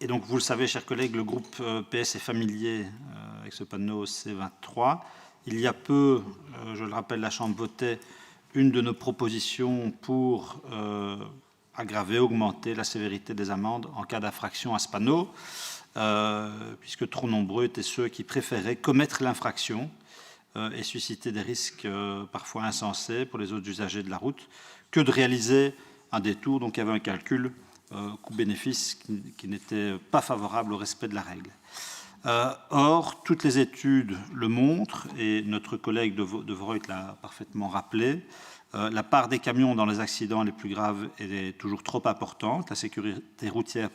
Et donc, vous le savez, chers collègues, le groupe PS est familier avec ce panneau C23. Il y a peu, je le rappelle, la Chambre votait une de nos propositions pour aggraver, augmenter la sévérité des amendes en cas d'infraction à ce panneau, puisque trop nombreux étaient ceux qui préféraient commettre l'infraction et susciter des risques parfois insensés pour les autres usagers de la route que de réaliser un détour. Donc il y avait un calcul coût-bénéfice qui n'était pas favorable au respect de la règle. Or, toutes les études le montrent, et notre collègue de Vreut l'a parfaitement rappelé, la part des camions dans les accidents les plus graves est toujours trop importante. La sécurité routière,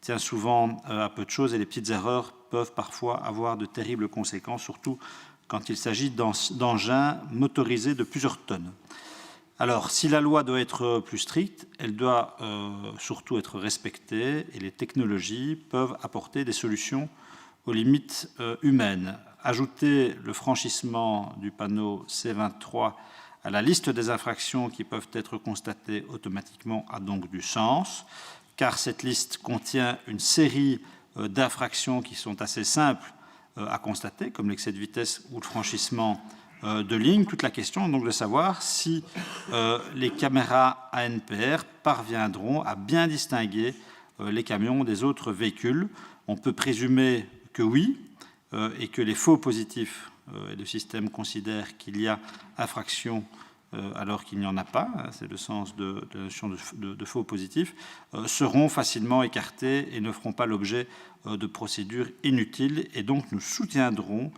tient souvent à peu de choses et les petites erreurs peuvent parfois avoir de terribles conséquences, surtout quand il s'agit d'engins motorisés de plusieurs tonnes. Alors, si la loi doit être plus stricte, elle doit surtout être respectée et les technologies peuvent apporter des solutions aux limites humaines. Ajouter le franchissement du panneau C23 à la liste des infractions qui peuvent être constatées automatiquement a donc du sens, car cette liste contient une série d'infractions qui sont assez simples à constater, comme l'excès de vitesse ou le franchissement de ligne. Toute la question est donc de savoir si les caméras ANPR parviendront à bien distinguer les camions des autres véhicules. On peut présumer que oui, et que les faux positifs et le système considère qu'il y a infraction alors qu'il n'y en a pas, c'est le sens de la notion de faux positifs, seront facilement écartés et ne feront pas l'objet de procédures inutiles. Et donc nous soutiendrons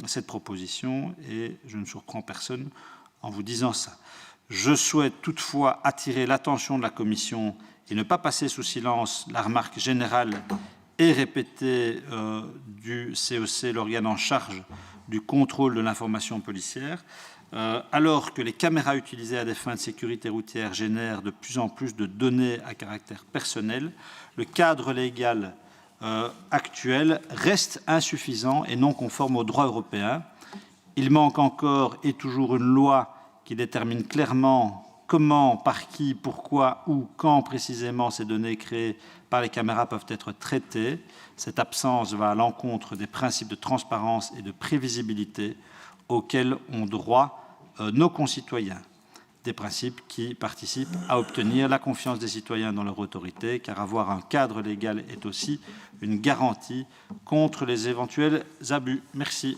cette proposition et je ne surprends personne en vous disant ça. Je souhaite toutefois attirer l'attention de la Commission et ne pas passer sous silence la remarque générale et répétée du CEC, l'organe en charge du contrôle de l'information policière. Alors que les caméras utilisées à des fins de sécurité routière génèrent de plus en plus de données à caractère personnel, le cadre légal actuel reste insuffisant et non conforme au droit européen. Il manque encore et toujours une loi qui détermine clairement comment, par qui, pourquoi, où, quand précisément ces données créées par les caméras peuvent être traitées. Cette absence va à l'encontre des principes de transparence et de prévisibilité auxquels ont droit nos concitoyens, des principes qui participent à obtenir la confiance des citoyens dans leur autorité, car avoir un cadre légal est aussi une garantie contre les éventuels abus. Merci.